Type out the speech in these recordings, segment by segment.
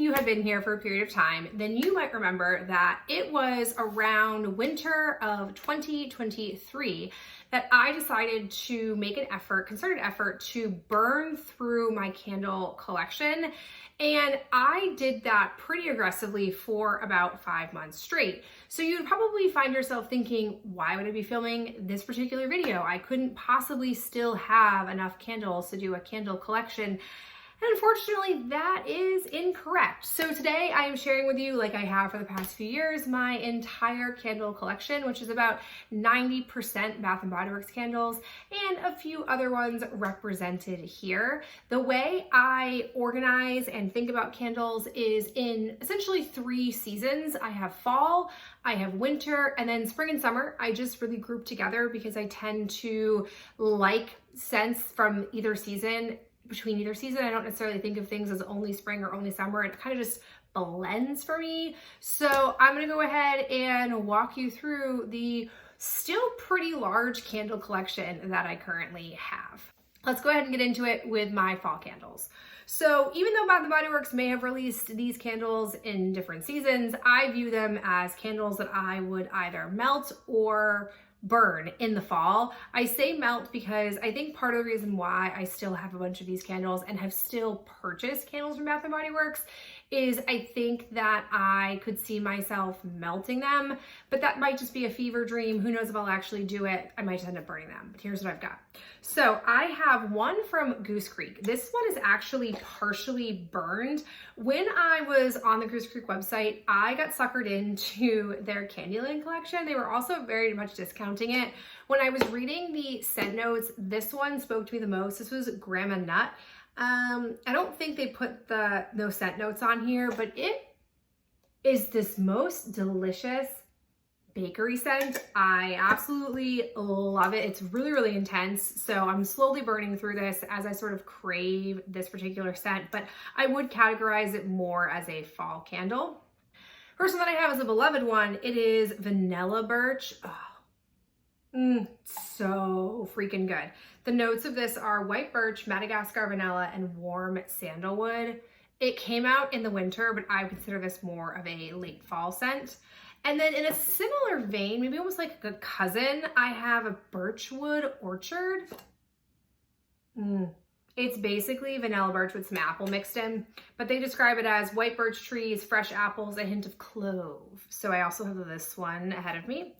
you have been here for a period of time, then you might remember that it was around winter of 2023 that I decided to make an effort, concerted effort, to burn through my candle collection. And I did that pretty aggressively for about 5 months straight. So you'd probably find yourself thinking, why would I be filming this particular video? I couldn't possibly still have enough candles to do a candle collection. And unfortunately, that is incorrect. So today I am sharing with you, like I have for the past few years, my entire candle collection, which is about 90% Bath & Body Works candles and a few other ones represented here. The way I organize and think about candles is in essentially 3 seasons. I have fall, I have winter, and then spring and summer. I just really group together because I tend to like scents from either season. Between either season, I don't necessarily think of things as only spring or only summer. It kind of just blends for me. So I'm gonna go ahead and walk you through the still pretty large candle collection that I currently have. Let's go ahead and get into it with my fall candles. So even though Bath & Body Works may have released these candles in different seasons, I view them as candles that I would either melt or burn in the fall. I say melt because I think part of the reason why I still have a bunch of these candles and have still purchased candles from Bath & Body Works is I think that I could see myself melting them, but that might just be a fever dream. Who knows if I'll actually do it? I might just end up burning them, but here's what I've got. So I have one from Goose Creek. This one is actually partially burned. When I was on the Goose Creek website, I got suckered into their Candyland collection. They were also very much discounting it. When I was reading the scent notes, this one spoke to me the most. This was Grandma Nut. I don't think they put no scent notes on here, but it is this most delicious bakery scent. I absolutely love it. It's really, really intense. So I'm slowly burning through this as I sort of crave this particular scent, but I would categorize it more as a fall candle. First one that I have is a beloved one. It is Vanilla Birch. So freaking good. The notes of this are white birch, Madagascar vanilla, and warm sandalwood. It came out in the winter, but I consider this more of a late fall scent. And then in a similar vein, maybe almost like a cousin, I have a Birchwood Orchard. It's basically vanilla birch with some apple mixed in, but they describe it as white birch trees, fresh apples, a hint of clove. So I also have this one ahead of me.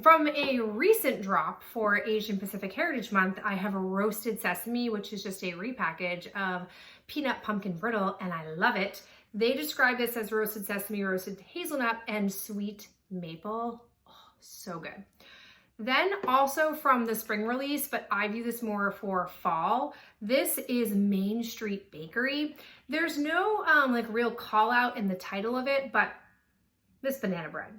From a recent drop for Asian Pacific Heritage Month, I have a roasted sesame, which is just a repackage of peanut pumpkin brittle, and I love it. They describe this as roasted sesame, roasted hazelnut, and sweet maple. Oh, so good. Then also from the spring release, but I view this more for fall, this is Main Street Bakery. There's no like real call out in the title of it, but this banana bread.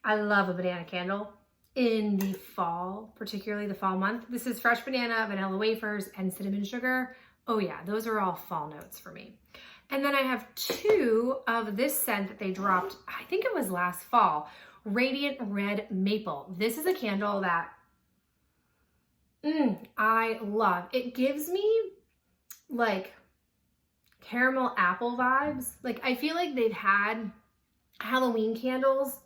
I love a banana candle in the fall, particularly the fall month. This is fresh banana, vanilla wafers, and cinnamon sugar. Oh yeah, those are all fall notes for me. And then I have 2 of this scent that they dropped, I think it was last fall, Radiant Red Maple. This is a candle that I love. It gives me like caramel apple vibes. Like I feel like they've had Halloween candles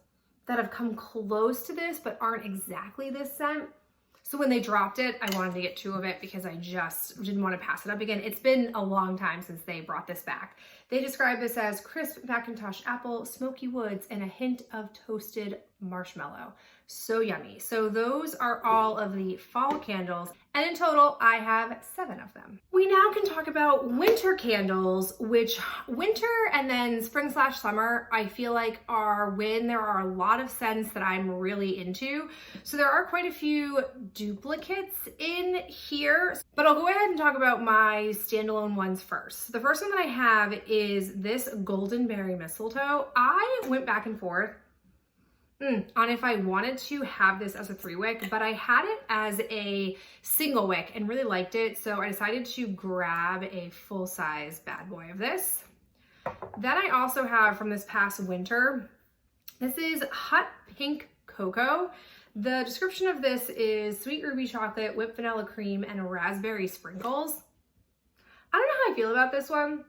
that have come close to this but aren't exactly this scent. So when they dropped it, I wanted to get 2 of it because I just didn't want to pass it up again. It's been a long time since they brought this back. They describe this as crisp Macintosh apple, smoky woods, and a hint of toasted marshmallow. So yummy. So those are all of the fall candles. And in total, I have 7 of them. We now can talk about winter candles, which winter and then spring/summer, I feel like are when there are a lot of scents that I'm really into. So there are quite a few duplicates in here, but I'll go ahead and talk about my standalone ones first. The first one that I have is this Golden Berry Mistletoe. I went back and forth on if I wanted to have this as a 3-wick, but I had it as a single wick and really liked it. So I decided to grab a full-size bad boy of this. Then I also have from this past winter, this is Hot Pink Cocoa. The description of this is sweet ruby chocolate, whipped vanilla cream, and raspberry sprinkles. I don't know how I feel about this one.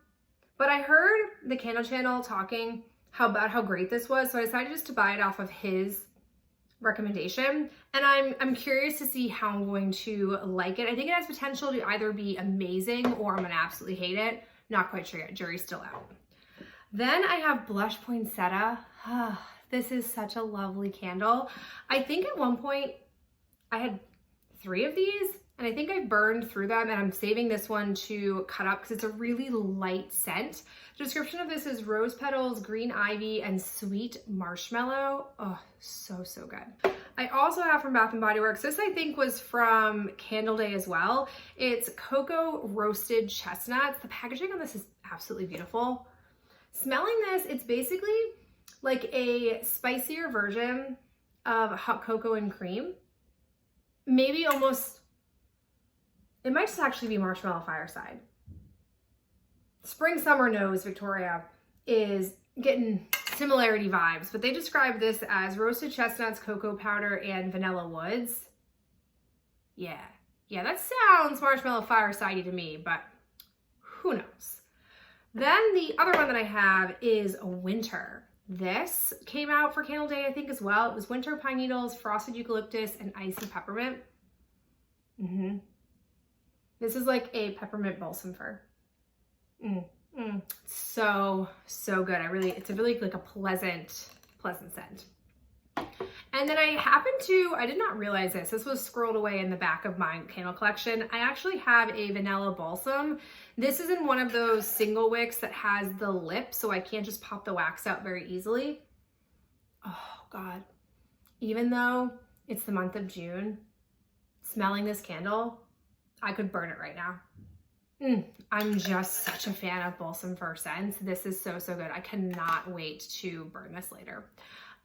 But I heard the Candle Channel talking about how great this was, so I decided just to buy it off of his recommendation, and I'm curious to see how I'm going to like it. I think it has potential to either be amazing or I'm gonna absolutely hate it. Not quite sure yet, jury's still out. Then I have Blush Poinsettia. This is such a lovely candle. I think at one point I had 3 of these, and I think I burned through them, and I'm saving this one to cut up because it's a really light scent. The description of this is rose petals, green ivy, and sweet marshmallow. Oh, so, so good. I also have from Bath & Body Works, this I think was from Candle Day as well. It's cocoa roasted chestnuts. The packaging on this is absolutely beautiful. Smelling this, it's basically like a spicier version of hot cocoa and cream. Maybe almost, it might just actually be Marshmallow Fireside. Spring Summer Nose Victoria is getting similarity vibes, but they describe this as roasted chestnuts, cocoa powder, and vanilla woods. Yeah, that sounds Marshmallow Fireside-y to me, but who knows? Then the other one that I have is Winter. This came out for Candle Day, I think, as well. It was winter pine needles, frosted eucalyptus, and icy peppermint. This is like a peppermint balsam fir. So, so good. It's a really like a pleasant scent. And then I did not realize this. This was scrolled away in the back of my candle collection. I actually have a vanilla balsam. This is in one of those single wicks that has the lip, so I can't just pop the wax out very easily. Oh God. Even though it's the month of June, smelling this candle, I could burn it right now. I'm just such a fan of balsam fir scents. This is so, so good. I cannot wait to burn this later.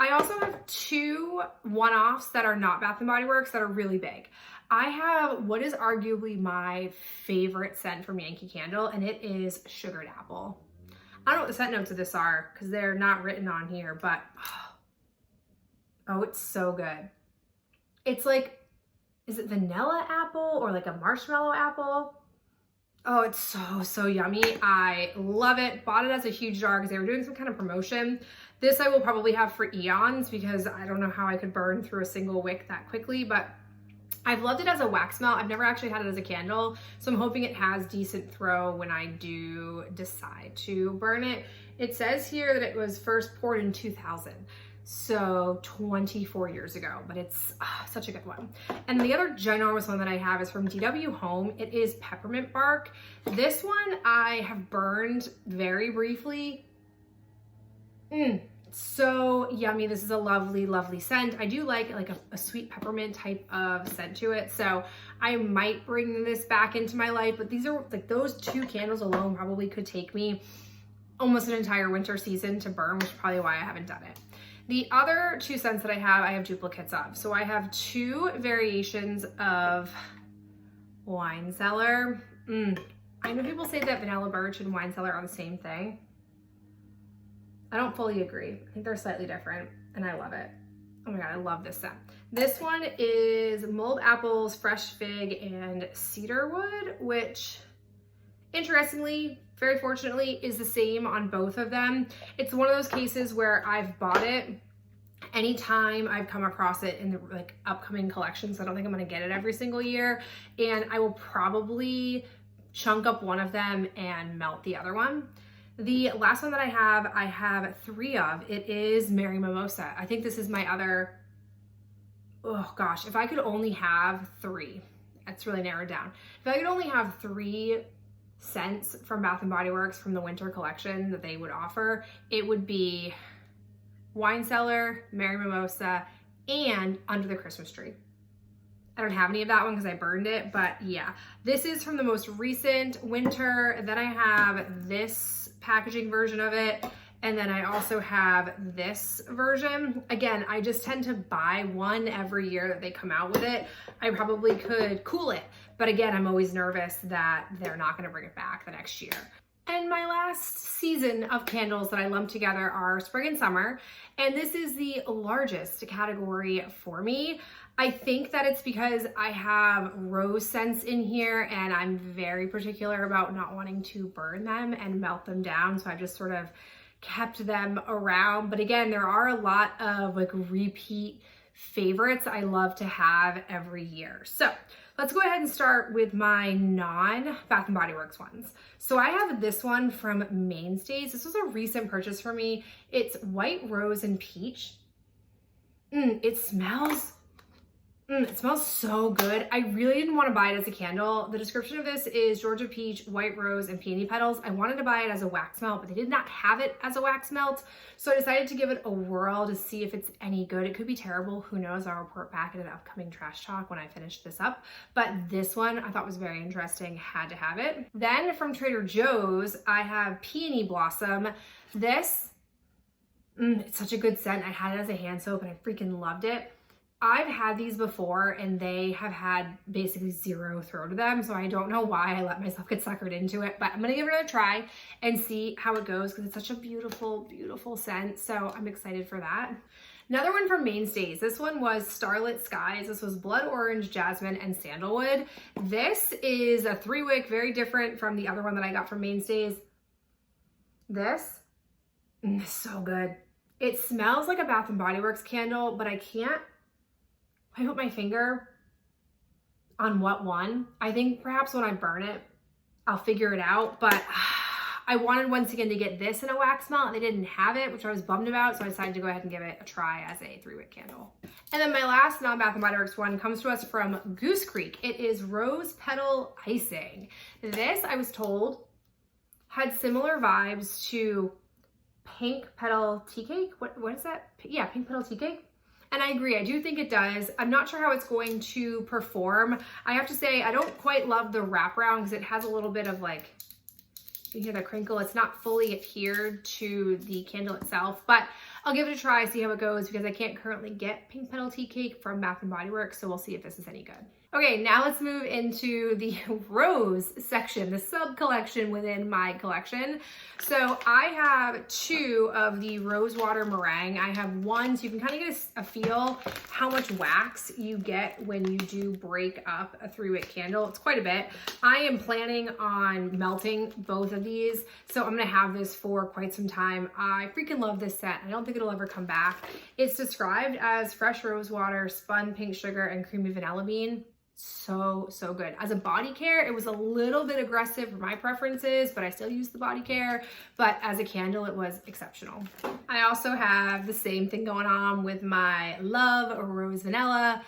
I also have 2 one-offs that are not Bath & Body Works that are really big. I have what is arguably my favorite scent from Yankee Candle, and it is Sugared Apple. I don't know what the scent notes of this are because they're not written on here, but oh, it's so good. It's like, is it vanilla apple or like a marshmallow apple? Oh, it's so, so yummy. I love it. Bought it as a huge jar because they were doing some kind of promotion. This I will probably have for eons because I don't know how I could burn through a single wick that quickly, but I've loved it as a wax melt. I've never actually had it as a candle, so I'm hoping it has decent throw when I do decide to burn it. It says here that it was first poured in 2000. So 24 years ago, but it's such a good one. And the other ginormous one that I have is from DW Home. It is peppermint bark. This one I have burned very briefly. So yummy. This is a lovely, lovely scent. I do like a sweet peppermint type of scent to it. So I might bring this back into my life, but these are like those 2 candles alone probably could take me almost an entire winter season to burn, which is probably why I haven't done it. The other 2 scents that I have duplicates of. So I have 2 variations of Wine Cellar. I know people say that Vanilla Birch and Wine Cellar are the same thing. I don't fully agree. I think they're slightly different, and I love it. Oh my God, I love this scent. This one is Mulled Apples, Fresh Fig, and Cedarwood, which interestingly, very fortunately, is the same on both of them. It's one of those cases where I've bought it anytime I've come across it in the like upcoming collections. I don't think I'm gonna get it every single year, and I will probably chunk up one of them and melt the other one. The last one that I have 3 of. It is Mary Mimosa. I think this is my other, oh gosh, if I could only have 3, that's really narrowed down. If I could only have 3 scents from Bath & Body Works from the winter collection that they would offer, it would be Wine Cellar, Mary Mimosa, and Under the Christmas Tree. I don't have any of that one because I burned it, but yeah. This is from the most recent winter. Then I have this packaging version of it, and then I also have this version. Again, I just tend to buy one every year that they come out with it. I probably could cool it, but again, I'm always nervous that they're not gonna bring it back the next year. And my last season of candles that I lump together are spring and summer. And this is the largest category for me. I think that it's because I have rose scents in here and I'm very particular about not wanting to burn them and melt them down. So I've just sort of kept them around. But again, there are a lot of like repeat favorites I love to have every year. So let's go ahead and start with my non-Bath & Body Works ones. So I have this one from Mainstays. This was a recent purchase for me. It's white rose and peach. It smells so good. I really didn't want to buy it as a candle. The description of this is Georgia peach, white rose, and peony petals. I wanted to buy it as a wax melt, but they did not have it as a wax melt. So I decided to give it a whirl to see if it's any good. It could be terrible. Who knows? I'll report back in an upcoming trash talk when I finish this up. But this one I thought was very interesting. Had to have it. Then from Trader Joe's, I have Peony Blossom. This, it's such a good scent. I had it as a hand soap and I freaking loved it. I've had these before and they have had basically zero throw to them. So I don't know why I let myself get suckered into it, but I'm gonna give it a try and see how it goes because it's such a beautiful, beautiful scent. So I'm excited for that. Another one from Mainstays. This one was Starlit Skies. This was blood orange, jasmine, and sandalwood. This is a 3-wick, very different from the other one that I got from Mainstays. This is so good. It smells like a Bath & Body Works candle, but I put my finger on what one. I think perhaps when I burn it, I'll figure it out, but I wanted once again to get this in a wax melt and they didn't have it, which I was bummed about. So I decided to go ahead and give it a try as a 3-wick candle. And then my last non-Bath & Body Works one comes to us from Goose Creek. It is Rose Petal Icing. This, I was told, had similar vibes to Pink Petal Tea Cake. What is that? Yeah, Pink Petal Tea Cake. And I agree, I do think it does. I'm not sure how it's going to perform. I have to say, I don't quite love the wraparound because it has a little bit of like, you hear the crinkle. It's not fully adhered to the candle itself, but I'll give it a try, see how it goes because I can't currently get Pink Petal Tea Cake from Bath & Body Works, so we'll see if this is any good. Okay, now let's move into the rose section, the sub collection within my collection. So I have 2 of the rose water meringue. I have one, so you can kind of get a feel how much wax you get when you do break up a 3-wick candle. It's quite a bit. I am planning on melting both of these, so I'm gonna have this for quite some time. I freaking love this set. I don't think it'll ever come back. It's described as fresh rose water, spun pink sugar, and creamy vanilla bean. So good. As a body care, it was a little bit aggressive for my preferences, but I still use the body care. But as a candle, it was exceptional. I also have the same thing going on with my Love Rose Vanilla.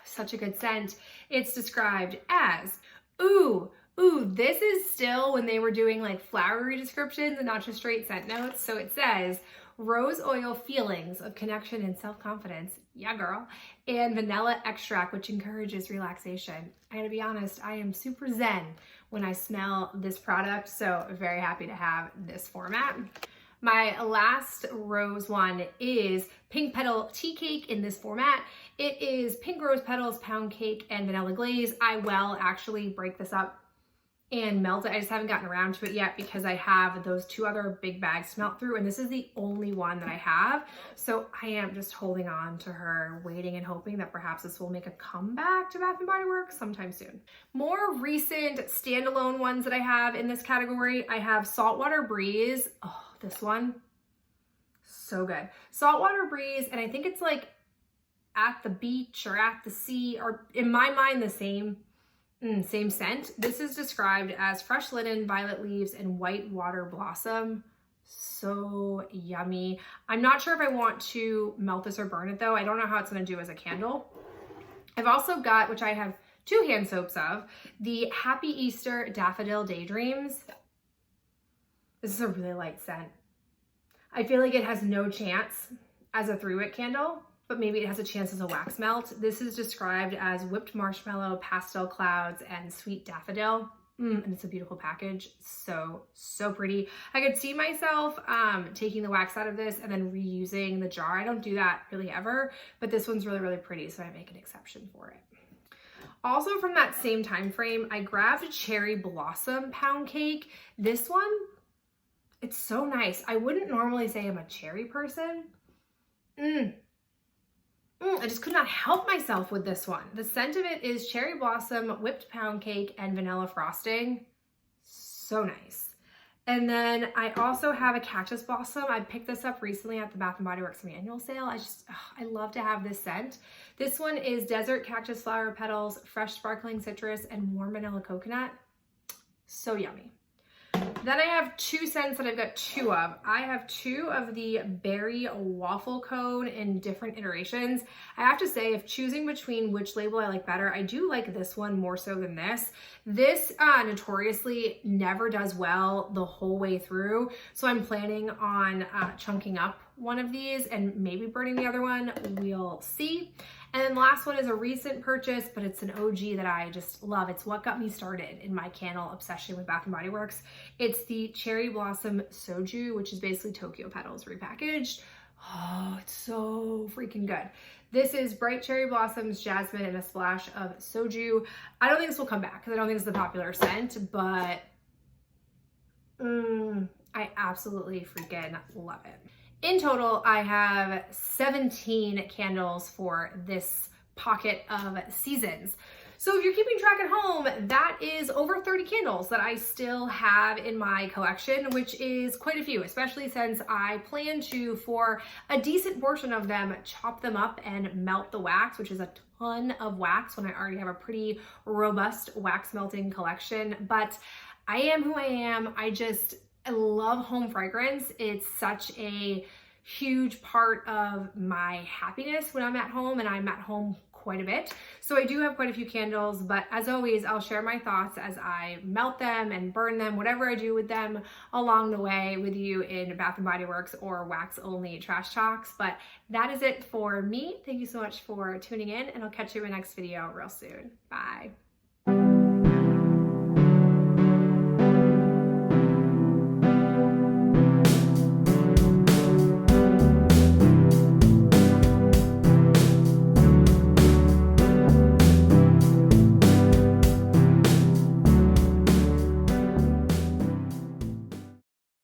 Such a good scent. It's described as, ooh, this is still when they were doing like flowery descriptions and not just straight scent notes. So it says, rose oil feelings of connection and self-confidence. Yeah, girl. And vanilla extract, which encourages relaxation. I gotta be honest, I am super zen when I smell this product, so very happy to have this format. My last rose one is Pink Petal Tea Cake in this format. It is pink rose petals, pound cake, and vanilla glaze. I will actually break this up and melt it. I just haven't gotten around to it yet because I have those 2 other big bags to melt through, and this is the only one that I have. So I am just holding on to her, waiting and hoping that perhaps this will make a comeback to Bath & Body Works sometime soon. More recent standalone ones that I have in this category, I have Saltwater Breeze. Oh, this one, so good. Saltwater Breeze, and I think it's like at the beach or at the sea, or in my mind, the same scent. This is described as fresh linen, violet leaves, and white water blossom. So yummy. I'm not sure if I want to melt this or burn it though. I don't know how it's gonna do as a candle. I've also got, which I have 2 hand soaps of, the Happy Easter Daffodil Daydreams. This is a really light scent. I feel like it has no chance as a 3-wick candle, but maybe it has a chance as a wax melt. This is described as whipped marshmallow, pastel clouds, and sweet daffodil. And it's a beautiful package. So pretty. I could see myself taking the wax out of this and then reusing the jar. I don't do that really ever, but this one's really, really pretty, so I make an exception for it. Also from that same time frame, I grabbed Cherry Blossom Pound Cake. This one, it's so nice. I wouldn't normally say I'm a cherry person. I just could not help myself with this one. The scent of it is cherry blossom, whipped pound cake, and vanilla frosting. So nice. And then I also have a cactus blossom. I picked this up recently at the Bath & Body Works annual sale. I love to have this scent. This one is desert cactus flower petals, fresh sparkling citrus, and warm vanilla coconut. So yummy. Then I have two scents that I've got two of. I have two of the berry waffle cone in different iterations. I have to say, if choosing between which label I like better, I do like this one more so than this. This notoriously never does well the whole way through. So I'm planning on chunking up one of these and maybe burning the other one. We'll see. And then the last one is a recent purchase, but it's an OG that I just love. It's what got me started in my candle obsession with Bath & Body Works. It's the Cherry Blossom Soju, which is basically Tokyo Petals repackaged. Oh, it's so freaking good. This is bright cherry blossoms, jasmine, and a splash of soju. I don't think this will come back because I don't think it's the popular scent, but I absolutely freaking love it. In total, I have 17 candles for this pocket of seasons. So if you're keeping track at home, that is over 30 candles that I still have in my collection, which is quite a few, especially since I plan to, for a decent portion of them, chop them up and melt the wax, which is a ton of wax when I already have a pretty robust wax melting collection. But I am who I am. I love home fragrance. It's such a huge part of my happiness when I'm at home, and I'm at home quite a bit. So I do have quite a few candles, but as always, I'll share my thoughts as I melt them and burn them, whatever I do with them along the way with you in Bath & Body Works or wax only trash talks. But that is it for me. Thank you so much for tuning in, and I'll catch you in my next video real soon. Bye.